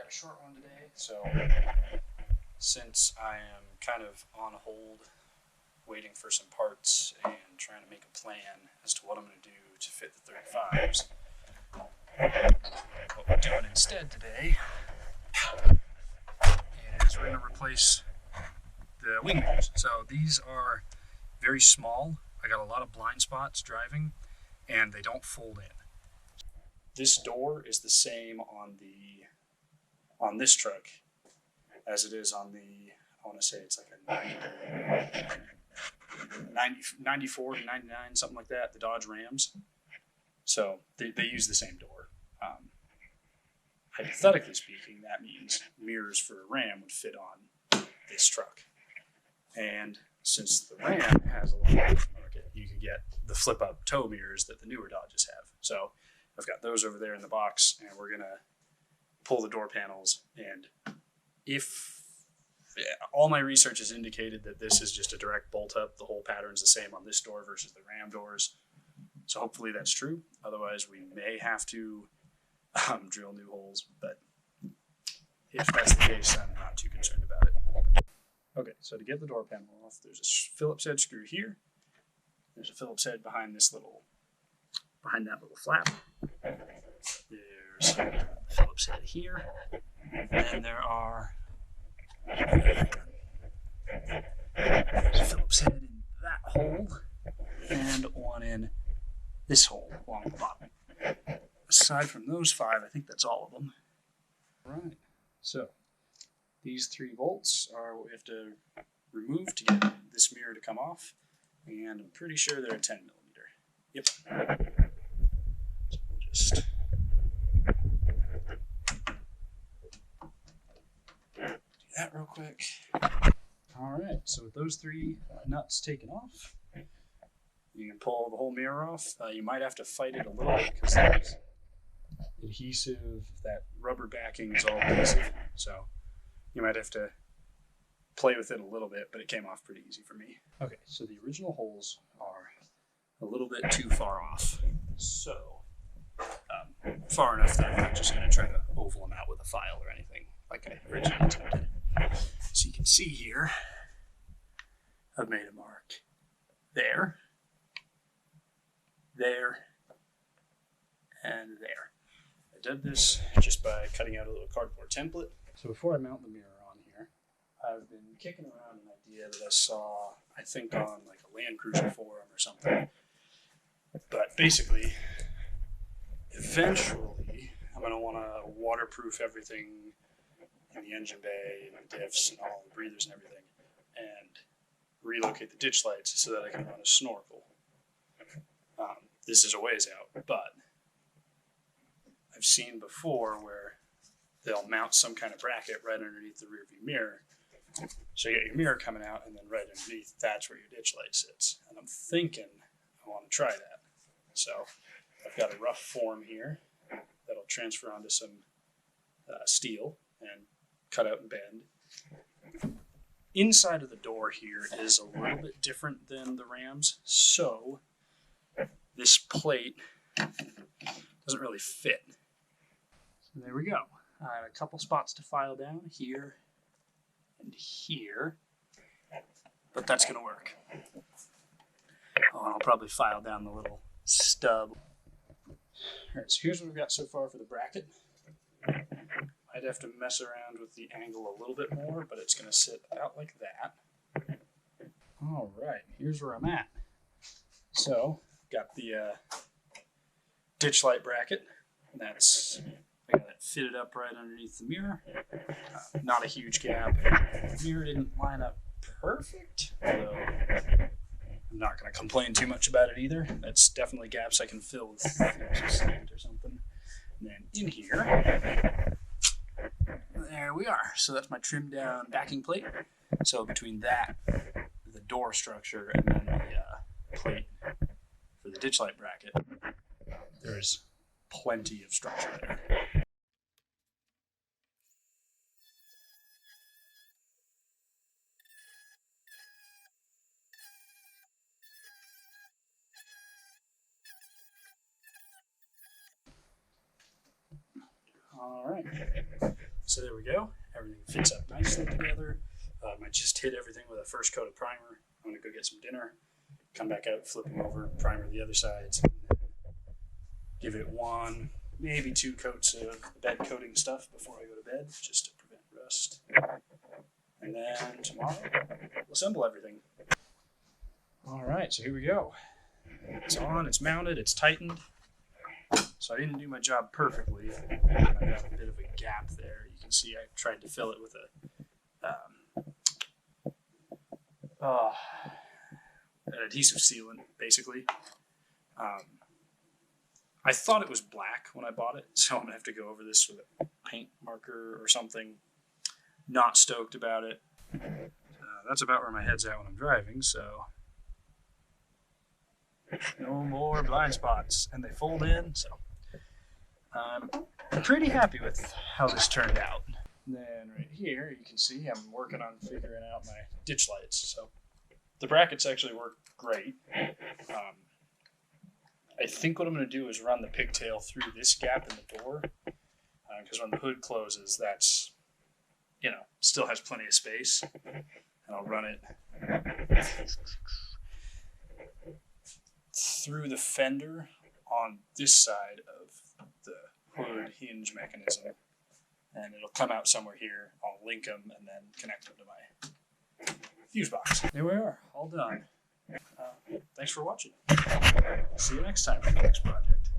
a short one today. So since I am kind of on hold, waiting for some parts and trying to make a plan as to what I'm going to do to fit the 35s, what we're doing instead today is we're going to replace the wing mirrors. So these are very small. I got a lot of blind spots driving, and they don't fold in. This door is the same on this truck as it is on the, I want to say it's like a 94 to 99, something like that, the Dodge Rams. So they use the same door. Hypothetically speaking, that means mirrors for a Ram would fit on this truck. And since the Ram has a lot of market, you can get the flip-up tow mirrors that the newer Dodges have. So I've got those over there in the box, and we're going to pull the door panels. And all my research has indicated that this is just a direct bolt up. The whole pattern's the same on this door versus the Ram doors. So hopefully that's true. Otherwise, we may have to drill new holes. But if that's the case, I'm not too concerned about it. Okay, so to get the door panel off, there's a Phillips head screw here. There's a Phillips head behind that little flap. There's a Phillips head here. And there are there's a Phillips head in that hole and one in this hole along the bottom. Aside from those 5, I think that's all of them. All right, so these 3 bolts are what we have to remove to get this mirror to come off, and I'm pretty sure they're a 10 millimeter. Yep. So we'll just do that real quick. All right, so with those 3 nuts taken off, you can pull the whole mirror off. You might have to fight it a little bit because there's adhesive, that rubber backing is all adhesive, so you might have to play with it a little bit, but it came off pretty easy for me. Okay, so the original holes are a little bit too far off. So far enough that I'm not just going to try to oval them out with a file or anything like I originally intended. So you can see here, I've made a mark there, there, and there. I did this just by cutting out a little cardboard template. So before I mount the mirror on here, I've been kicking around an idea that I saw, I think on like a Land Cruiser forum or something. But basically, eventually, I'm going to want to waterproof everything in the engine bay and the diffs and all the breathers and everything, and relocate the ditch lights so that I can run a snorkel. This is a ways out, but I've seen before where they'll mount some kind of bracket right underneath the rear view mirror. So you get your mirror coming out, and then right underneath, that's where your ditch light sits. And I'm thinking I want to try that. So I've got a rough form here that'll transfer onto some steel and cut out and bend. Inside of the door here is a little bit different than the Rams, so this plate doesn't really fit. So there we go. I have a couple spots to file down here and here, but that's going to work. Oh, and I'll probably file down the little stub. All right, so here's what we've got so far for the bracket. I'd have to mess around with the angle a little bit more, but it's going to sit out like that. All right, here's where I'm at. So, got the ditch light bracket. I got it fitted up right underneath the mirror. Not a huge gap. The mirror didn't line up perfect, although I'm not going to complain too much about it either. That's definitely gaps I can fill with some sand or something. And then in here, there we are. So that's my trimmed down backing plate. So between that, the door structure, and then the plate for the ditch light bracket, there's plenty of structure there. All right. So So there we go. Everything fits up nicely together. I just hit everything with a first coat of primer. I'm gonna go get some dinner, come back out, flip them over, primer the other sides, and then give it 1, maybe 2 coats of bed coating stuff before I go to bed, just to prevent rust. And then tomorrow, we'll assemble everything. All right, so here we go. It's on, it's mounted, it's tightened. So I didn't do my job perfectly. I got a bit of a gap there. You can see I tried to fill it with an adhesive sealant, basically. I thought it was black when I bought it, so I'm gonna have to go over this with a paint marker or something. Not stoked about it. That's about where my head's at when I'm driving, so no more blind spots, and they fold in, so I'm pretty happy with how this turned out. And then right here, you can see I'm working on figuring out my ditch lights. So the brackets actually work great. I think what I'm going to do is run the pigtail through this gap in the door, because when the hood closes, that's, still has plenty of space, and I'll run it through the fender on this side of the hood hinge mechanism, and it'll come out somewhere here. I'll link them and then connect them to my fuse box. Here we are, all done. Thanks for watching. See you next time for the next project.